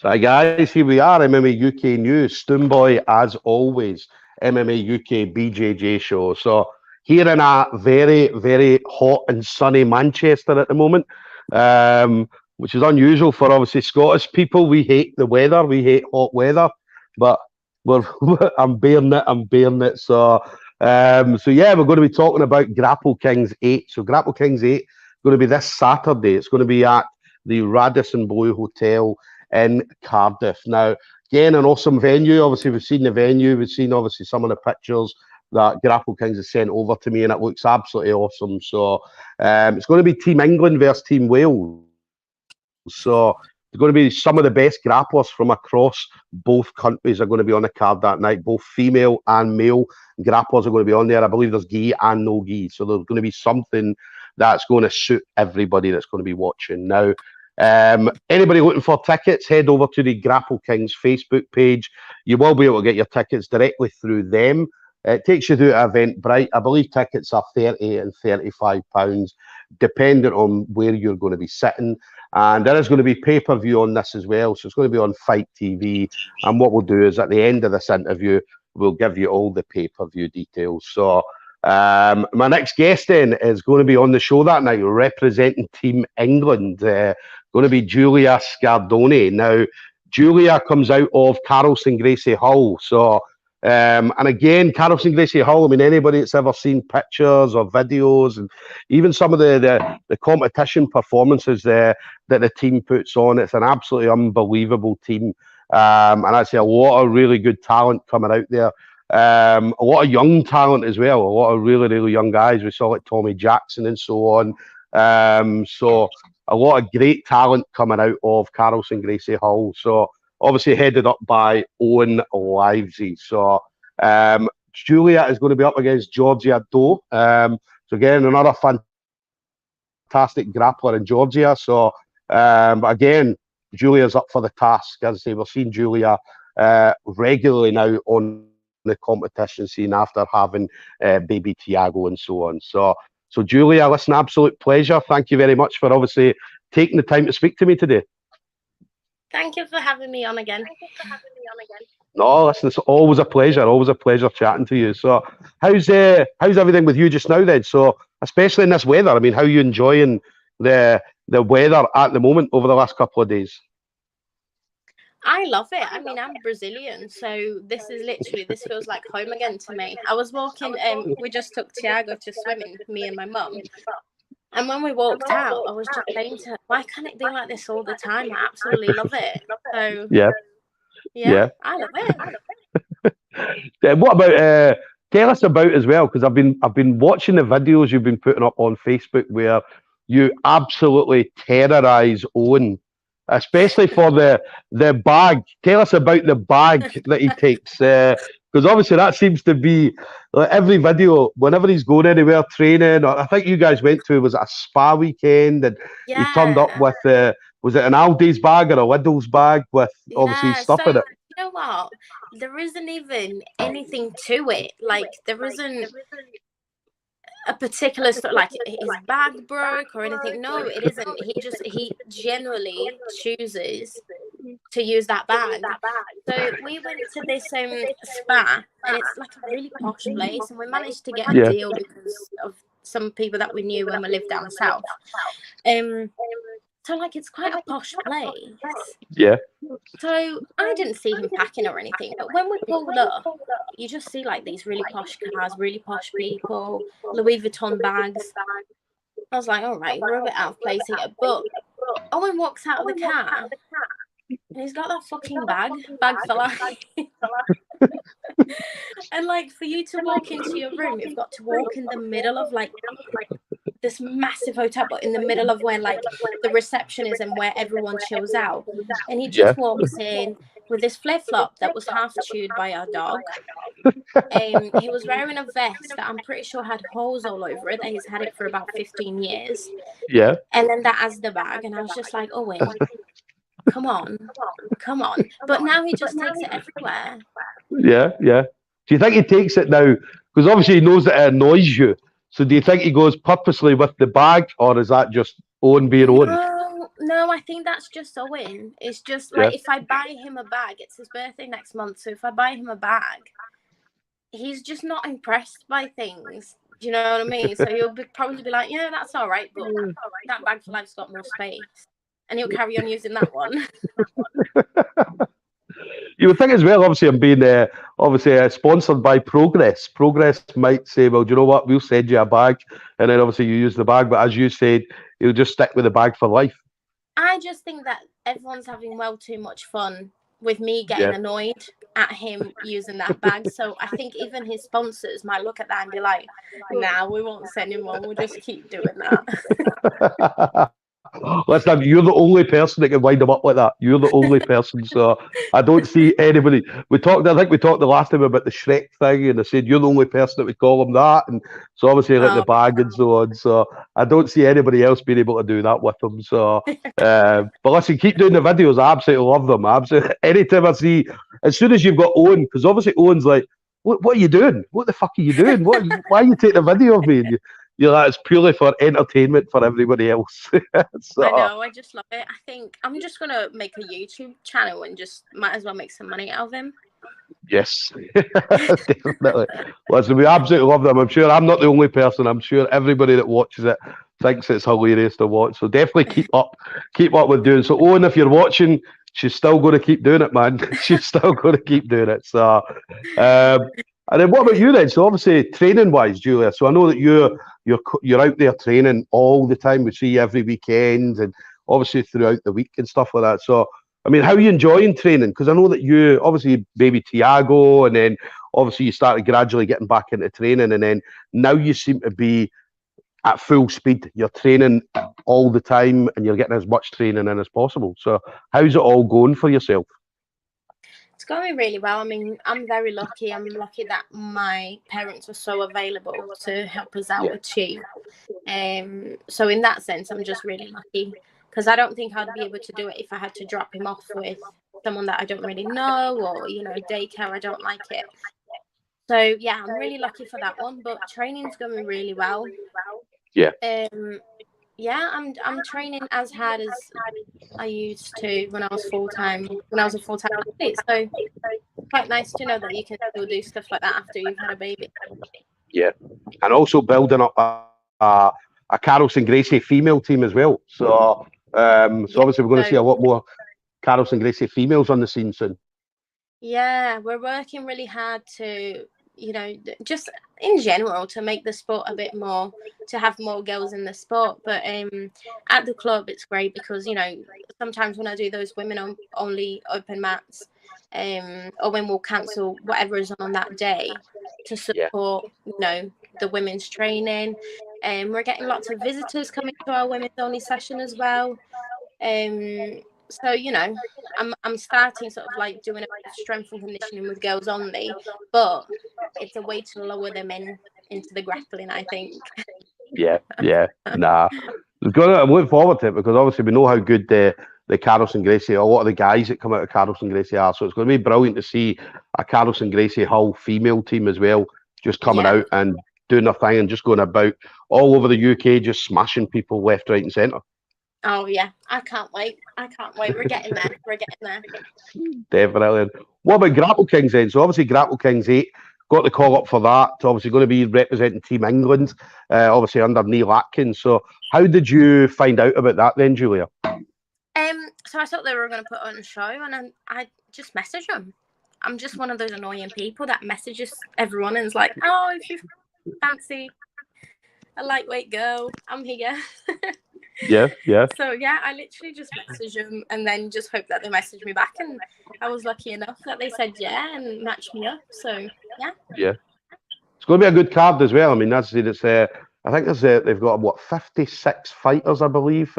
So, hi guys, here we are, MMA UK News, Stoomboy as always, MMA UK BJJ show. So, here in a very, very hot and sunny Manchester at the moment, which is unusual for obviously Scottish people. We hate the weather, we hate hot weather, but we're, I'm bearing it. So yeah, we're going to be talking about Grapple Kings 8. So, Grapple Kings 8 going to be this Saturday. It's going to be at the Radisson Blu Hotel in Cardiff. Now, again, an awesome venue. Obviously, we've seen the venue. We've seen, obviously, some of the pictures that Grapple Kings has sent over to me, and it looks absolutely awesome. So, it's going to be Team England versus Team Wales. So, there's going to be some of the best grapplers from across both countries are going to be on the card that night. Both female and male grapplers are going to be on there. I believe there's gi and no gi. So, there's going to be something that's going to suit everybody that's going to be watching. Now, anybody looking for tickets, head over to the Grapple Kings Facebook page. You will be able to get your tickets directly through them. It takes you to Eventbrite. I believe tickets are £30 and £35, depending on where you're going to be sitting. And there is going to be pay-per-view on this as well. So it's going to be on Fight TV. And what we'll do is at the end of this interview, we'll give you all the pay-per-view details. So my next guest then is going to be on the show that night, representing Team England. Going to be Julia Scardone. Now, Julia comes out of Carlson Gracie Hull. So, and again, Carlson Gracie Hull, I mean, anybody that's ever seen pictures or videos and even some of the competition performances that the team puts on, it's an absolutely unbelievable team. And I see a lot of really good talent coming out there. A lot of young talent as well, a lot of really, really young guys. We saw like Tommy Jackson and so on. So a lot of great talent coming out of Carlson Gracie Hull. So obviously headed up by Owen Livesey. So Julia is going to be up against Georgia Doe. So again, another fantastic grappler in Georgia. So but again, Julia's up for the task. As I say, we're seeing Julia regularly now on the competition scene after having baby Tiago and so on. So Julia, listen, absolute pleasure. Thank you very much for obviously taking the time to speak to me today. Thank you for having me on again. No, listen, it's always a pleasure chatting to you. So how's everything with you just now then? So especially in this weather, I mean, how are you enjoying the weather at the moment over the last couple of days? I love it. I mean, I'm Brazilian, so this feels like home again to me. I was walking, we just took Tiago to swimming, me and my mum. And when we walked out, I was just saying to her, why can't it be like this all the time? I absolutely love it. So yeah. I love it. What about tell us about as well, because I've been watching the videos you've been putting up on Facebook where you absolutely terrorize Owen. Especially for the bag. Tell us about the bag that he takes. Because obviously that seems to be like every video, whenever he's going anywhere training, or I think you guys went to, was it a spa weekend? And he turned up with, was it an Aldi's bag or a Lidl's bag with obviously stuff in it? You know what? There isn't even anything to it. Like, there isn't a particular like his bag broke or anything. No, it isn't. He generally chooses to use that bag. So we went to this spa, and it's like a really posh place, and we managed to get a deal because of some people that we knew when we lived down south. So like it's quite a posh place. Yeah. So I didn't see him packing or anything, but when we pulled up, you just see like these really posh cars, really posh people, Louis Vuitton bags. I was like, all right, we're a bit out of place here. But Owen walks out of the car and he's got that fucking bag for life. And like for you to walk into your room, you've got to walk in the middle of like this massive hotel, but in the middle of where like the reception is and where everyone chills out. And he just walks in with this flip-flop that was half chewed by our dog. He was wearing a vest that I'm pretty sure had holes all over it, that he's had it for about 15 years. Yeah. And then that as the bag. And I was just like, Owen, come on. But now he just takes it everywhere. Yeah. Do you think he takes it now? Because obviously he knows that it annoys you. So do you think he goes purposely with the bag, or is that just Owen being Owen? No, I think that's just Owen. It's just Yeah. like if I buy him a bag, it's his birthday next month. So if I buy him a bag, he's just not impressed by things. Do you know what I mean? So he'll probably be like, yeah, that's all right, but that bag for life's got more space. And he'll carry on using that one. You would think as well, obviously, I'm being sponsored by Progress. Progress might say, well, do you know what? We'll send you a bag. And then obviously you use the bag. But as you said, he'll just stick with the bag for life. I just think that everyone's having well too much fun with me getting annoyed at him using that bag. So I think even his sponsors might look at that and be like, nah, we won't send him one. We'll just keep doing that. Listen, you're the only person that can wind them up like that. You're the only person. So I don't see anybody. I think we talked the last time about the Shrek thing, and I said you're the only person that would call him that. And so obviously like the bag and so on. So I don't see anybody else being able to do that with him. So, but listen, keep doing the videos. I absolutely love them. Absolutely. Anytime I see, as soon as you've got Owen, because obviously Owen's like, what are you doing? What the fuck are you doing? Why are you taking a video of me? And you know, it's purely for entertainment for everybody else. So, I know, I just love it. I think I'm just going to make a YouTube channel and just might as well make some money out of him. Yes, definitely. Listen, we absolutely love them. I'm sure I'm not the only person. I'm sure everybody that watches it thinks it's hilarious to watch. So definitely keep up with doing. So Owen, if you're watching, she's still going to keep doing it, man. She's still going to keep doing it. So, and then what about you then? So obviously training wise, Julia. So I know that you're out there training all the time. We see you every weekend and obviously throughout the week and stuff like that. So I mean, how are you enjoying training? Because I know that you obviously baby Tiago, and then obviously you started gradually getting back into training, and then now you seem to be at full speed. You're training all the time, and you're getting as much training in as possible. So how's it all going for yourself? It's going really well. I mean, I'm very lucky. I'm lucky that my parents were so available to help us out with Chi. So in that sense, I'm just really lucky because I don't think I'd be able to do it if I had to drop him off with someone that I don't really know or, you know, daycare. I don't like it. So yeah, I'm really lucky for that one. But training's going really well. Yeah. Yeah, I'm training as hard as I used to when I was full-time. When I was a full-time athlete. So quite nice to know that you can still do stuff like that after you've had a baby. Yeah, and also building up a Carlson Gracie female team as well. So obviously we're going to see a lot more Carlson Gracie females on the scene soon. Yeah, we're working really hard to, you know, just in general to make the sport a bit more, to have more girls in the sport. But at the club, it's great because, you know, sometimes when I do those women only open mats, or when we'll cancel whatever is on that day to support, you know, the women's training. We're getting lots of visitors coming to our women's only session as well. So, you know, I'm starting sort of like doing a bit of strength and conditioning with girls only, but it's a way to lower them into the grappling, I think. Yeah. Nah. I'm looking forward to it because obviously we know how good the Carlson Gracie, a lot of the guys that come out of Carlson Gracie are. So it's going to be brilliant to see a Carlson Gracie Hull female team as well, just coming out and doing their thing and just going about all over the UK, just smashing people left, right, and centre. Oh yeah, I can't wait. We're getting there. Definitely. What about Grapple Kings then? So obviously Grapple Kings 8 got the call up for that. Obviously going to be representing Team England, obviously under Neil Atkins. So how did you find out about that then, Julia? So I thought they were going to put on a show, and I just messaged them. I'm just one of those annoying people that messages everyone and is like, "Oh, if you fancy a lightweight girl, I'm here." Yeah. So yeah, I literally just messaged them and then just hope that they message me back, and I was lucky enough that they said yeah and matched me up. So yeah. It's going to be a good card as well. I mean, that's it. It's I think they've got 56 fighters, I believe.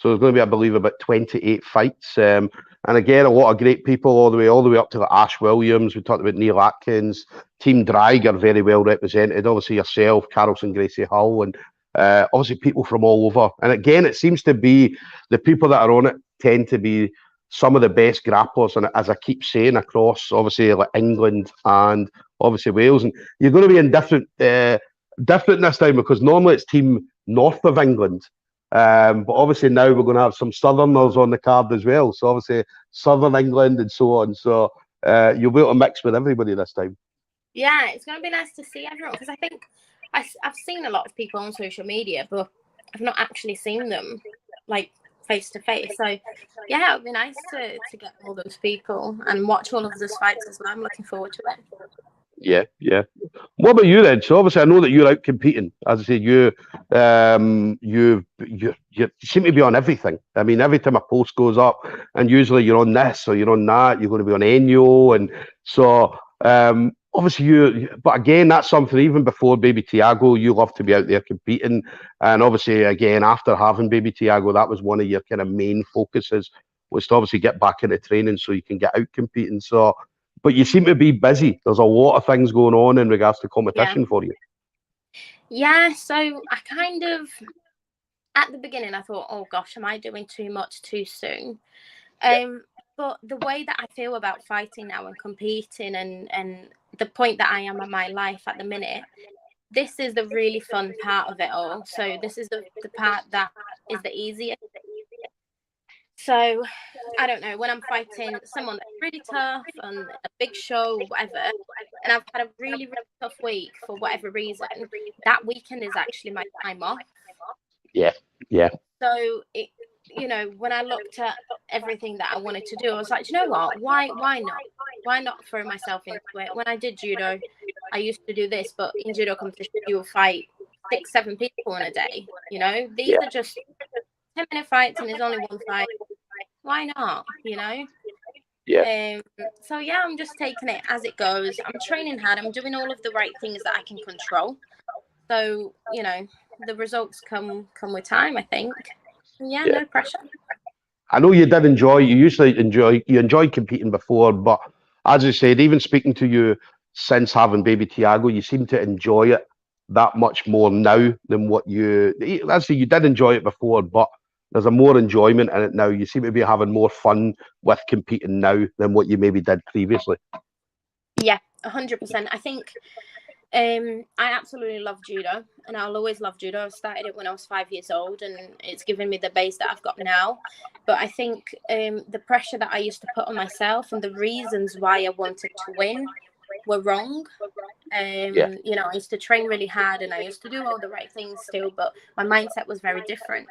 So there's going to be, I believe, about 28 fights. And again, a lot of great people all the way up to Ash Williams. We talked about Neil Atkins. Team Drag are very well represented. Obviously yourself, Carlson Gracie Hull, and obviously people from all over. And again, it seems to be the people that are on it tend to be some of the best grapplers, and as I keep saying, across obviously like England and obviously Wales. And you're going to be in different this time because normally it's Team North of England But obviously now we're going to have some Southerners on the card as well. So obviously Southern England and so on. So you'll be able to mix with everybody this time. Yeah, it's going to be nice to see everyone, because I think I've seen a lot of people on social media, but I've not actually seen them like face to face. So yeah, it would be nice to get all those people and watch all of those fights as well. I'm looking forward to it. Yeah, yeah. What about you then? So obviously, I know that you're out competing. As I said, you seem to be on everything. I mean, every time a post goes up, and usually you're on this or you're on that, you're going to be on Enyo, and so obviously But again, that's something. Even before Baby Tiago, you love to be out there competing, and obviously, again, after having Baby Tiago, that was one of your kind of main focuses, was to obviously get back into training so you can get out competing. So. But you seem to be busy. There's a lot of things going on in regards to competition for you. Yeah, so I kind of, at the beginning, I thought, oh gosh, am I doing too much too soon? But the way that I feel about fighting now and competing and the point that I am in my life at the minute, this is the really fun part of it all. So this is the part that is the easiest. So, I don't know, when I'm fighting someone that's really tough on a big show or whatever, and I've had a really, really tough week for whatever reason, that weekend is actually my time off. Yeah, yeah. So, when I looked at everything that I wanted to do, I was like, you know what? Why not? Why not throw myself into it? When I did judo, I used to do this, but in judo competition, you will fight 6-7 people in a day. These are just 10-minute fights, and there's only one fight. Why not? Yeah. So yeah, I'm just taking it as it goes. I'm training hard. I'm doing all of the right things that I can control. So the results come with time, I think. Yeah, no pressure. I know you did enjoy. You enjoyed competing before, but as I said, even speaking to you since having Baby Tiago, you seem to enjoy it that much more now than what you. Actually, you did enjoy it before, but there's a more enjoyment in it now. You seem to be having more fun with competing now than what you maybe did previously. Yeah, 100%. I think I absolutely love judo, and I'll always love judo. I started it when I was 5 years old, and it's given me the base that I've got now. But I think the pressure that I used to put on myself and the reasons why I wanted to win were wrong. I used to train really hard and I used to do all the right things still, but my mindset was very different.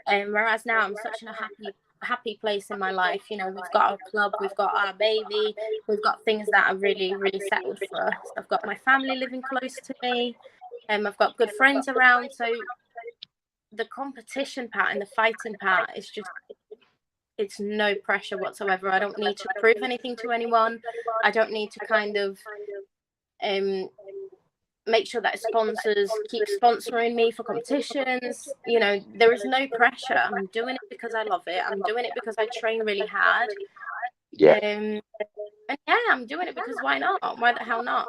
Whereas now I'm such in a happy place in my life. We've got our club, we've got our baby, we've got things that are really, really settled for us. I've got my family living close to me, I've got good friends around. So the competition part and the fighting part is just, it's no pressure whatsoever. I don't need to prove anything to anyone. I don't need to kind of make sure that sponsors keep sponsoring me for competitions. There is no pressure. I'm doing it because I love it. I'm doing it because I train really hard. And yeah, I'm doing it because why not? Why the hell not?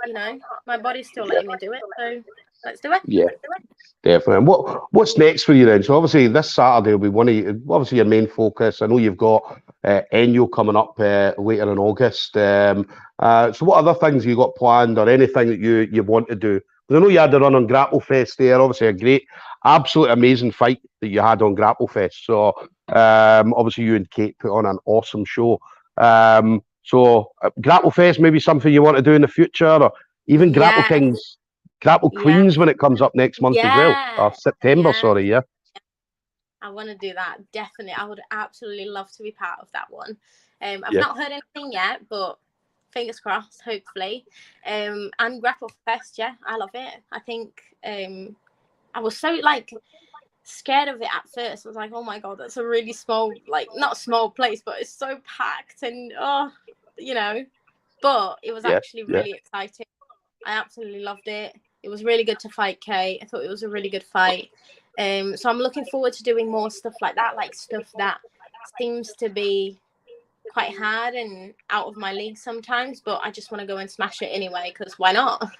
My body's still letting me do it, so let's do it. Yeah, definitely. And what's next for you then? So obviously this Saturday will be obviously your main focus. I know you've got Enyo coming up later in August. So what other things you got planned, or anything that you want to do? Because I know you had the run on Grapple Fest there. Obviously a great, absolutely amazing fight that you had on Grapple Fest. So obviously you and Kate put on an awesome show. So Grapple Fest, maybe something you want to do in the future, or even Grapple Kings, Grapple Queens when it comes up next month as well, or September, sorry, yeah. I want to do that, definitely. I would absolutely love to be part of that one. I've not heard anything yet, but fingers crossed, hopefully. And Grapple Fest, yeah, I love it. I think I was so scared of it at first. I was like, oh my god, that's a really small, not small place, but it's so packed, and but it was actually really exciting. I absolutely loved it. It was really good to fight Kate. I thought it was a really good fight. So I'm looking forward to doing more stuff like that, stuff that seems to be quite hard and out of my league sometimes, but I just want to go and smash it anyway, because why not?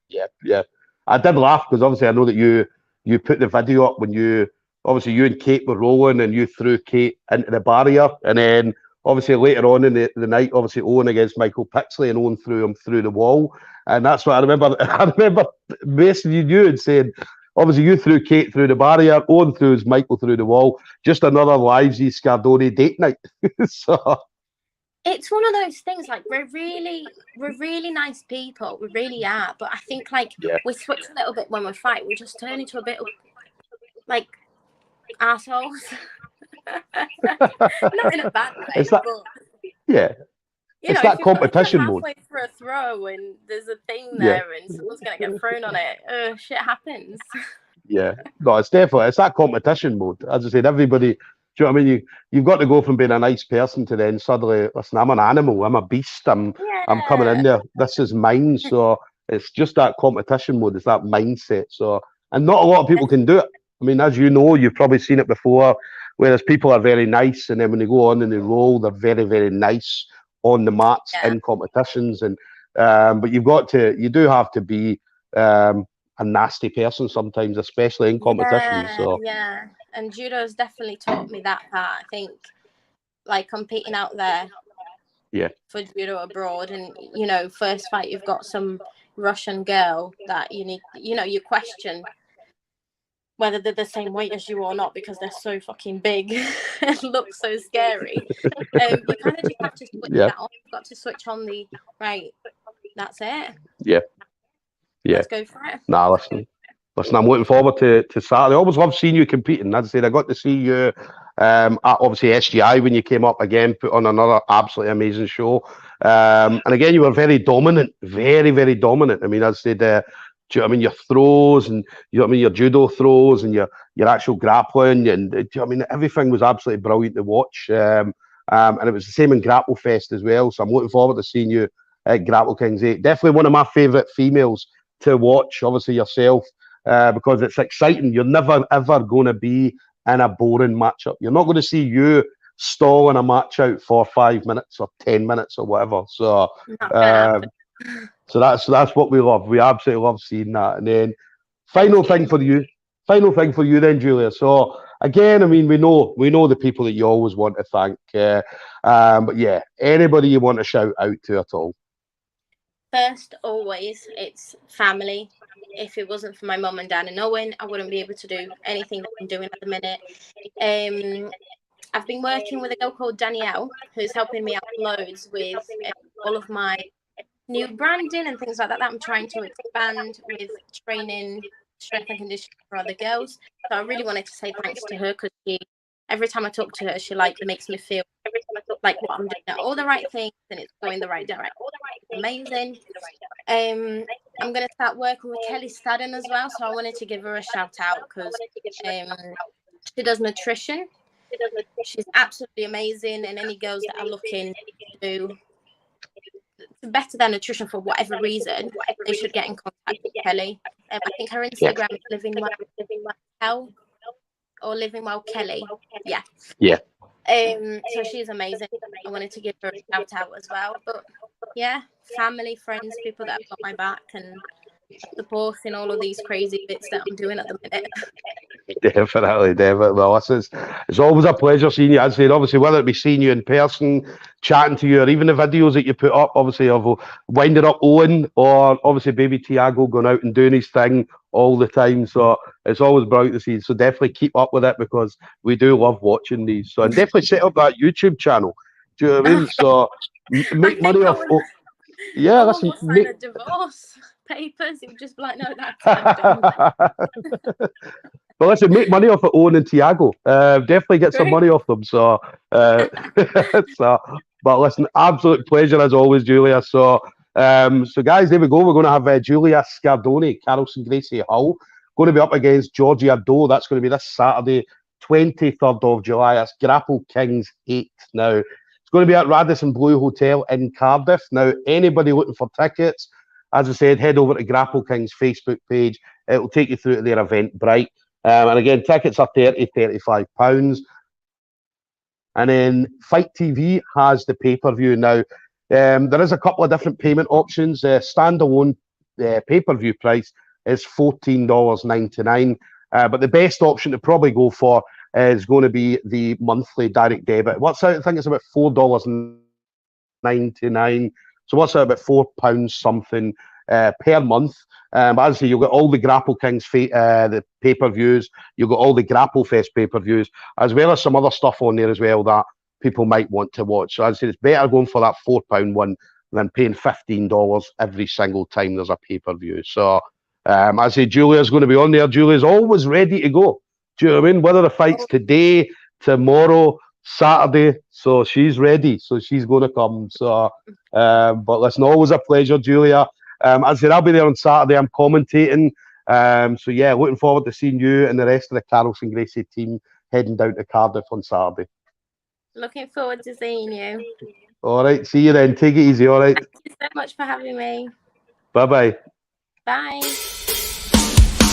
Yeah. I did laugh because obviously I know that you put the video up when you and Kate were rolling and you threw Kate into the barrier, and then obviously later on in the night, obviously Owen against Michael Pixley, and Owen threw him through the wall. And that's what I remember. I remember messaging you and saying, obviously you threw Kate through the barrier, Owen threw his Michael through the wall. Just another Livesy Scardone date night. So it's one of those things. Like we're really nice people. We really are. But I think like we switch a little bit when we fight. We just turn into a bit of like assholes. Not in a bad way. it's that, but, it's that competition mode. Halfway for a throw and there's a thing there and someone's gonna get thrown on it. Shit happens. Yeah, no, it's that competition mode. As I said, everybody. Do you know what I mean? You've got to go from being a nice person to then suddenly, listen, I'm an animal, I'm a beast, I'm coming in there. This is mine. So it's just that competition mode. It's that mindset. So, and not a lot of people can do it. I mean, as you know, you've probably seen it before. Whereas people are very nice, and then when they go on and they roll, they're very, very nice on the mats in competitions. And but you do have to be a nasty person sometimes, especially in competitions. Yeah, and judo's definitely taught me that part. I think, like competing out there, for judo abroad, and first fight you've got some Russian girl that you question whether they're the same weight as you or not because they're so fucking big and look so scary. You kind of just have to switch that on. You've got to switch on the right. That's it. Yeah. Let's go for it. Nah, listen, I'm looking forward to Saturday. I always love seeing you competing. As I said, I got to see you at obviously SGI when you came up again, put on another absolutely amazing show. And again, you were very dominant, very, very dominant. I mean, as I said, do you know what I mean, your throws and your judo throws and your actual grappling and do you know what I mean, everything was absolutely brilliant to watch. And it was the same in Grapple Fest as well. So I'm looking forward to seeing you at Grapple Kings 8. Definitely one of my favourite females to watch, obviously yourself, because it's exciting. You're never ever going to be in a boring matchup. You're not going to see you stalling a match out for 5 minutes or 10 minutes or whatever. So so that's what we love. We absolutely love seeing that. And then final thing for you then, Julia. So again, I mean, we know the people that you always want to thank. But yeah, anybody you want to shout out to at all? First, always, it's family. If it wasn't for my mum and dad and Owen, I wouldn't be able to do anything that I'm doing at the minute. I've been working with a girl called Danielle, who's helping me out loads with all of my new branding and things like that I'm trying to expand with training, strength and conditioning for other girls. So I really wanted to say thanks to her because every time I talk to her, she makes me feel like what I'm doing all the right things and it's going the right direction. It's amazing. I'm going to start working with Kelly Stadden as well. So I wanted to give her a shout out because she does nutrition. She's absolutely amazing. And any girls that are looking to better their nutrition for whatever reason, they should get in contact with Kelly. I think her Instagram is Living Well or Living Well Kelly. Yeah. So she's amazing. I wanted to give her a shout out as well. But yeah, family, friends, people that have got my back and supporting all of these crazy bits that I'm doing at the minute. Definitely. Well, it's always a pleasure seeing you. As I said, obviously, whether it be seeing you in person, chatting to you, or even the videos that you put up, obviously, of winding up Owen, or obviously baby Tiago going out and doing his thing all the time. So it's always brilliant to see. So definitely keep up with it because we do love watching these. So and definitely set up that YouTube channel. Do you know what I mean? So make money off. Yeah, listen. Sign a divorce papers. It would just be like, no, that's done. But listen, make money off of Owen and Tiago. Definitely get some money off them. So, but listen, absolute pleasure as always, Julia. So guys, there we go. We're going to have Julia Scardone, Carlson Gracie Hull, going to be up against Georgia Doe. That's going to be this Saturday, 23rd of July. That's Grapple Kings 8. Now, it's going to be at Radisson Blue Hotel in Cardiff. Now, anybody looking for tickets, as I said, head over to Grapple Kings Facebook page. It will take you through to their Eventbrite. And again, tickets are £35. And then Fight TV has the pay-per-view. Now, there is a couple of different payment options. Standalone pay-per-view price is $14.99. But the best option to probably go for is going to be the monthly direct debit. What's out? I think it's about $4.99. So what's that, about £4 something per month. As I say, you've got all the Grapple Kings the pay-per-views. You've got all the Grapple Fest pay-per-views, as well as some other stuff on there as well that people might want to watch. So as I say, it's better going for that £4 one than paying $15 every single time there's a pay-per-view. So I say Julia's going to be on there. Julia's always ready to go. Do you know what I mean? Whether the fight's today, tomorrow, Saturday, so she's ready. So she's going to come. So, but listen, always a pleasure, Julia. As I said, I'll be there on Saturday. I'm commentating. So yeah, looking forward to seeing you and the rest of the Carlson Gracie team heading down to Cardiff on Saturday. Looking forward to seeing you. All right, see you then. Take it easy. All right. Thank you so much for having me. Bye-bye. Bye.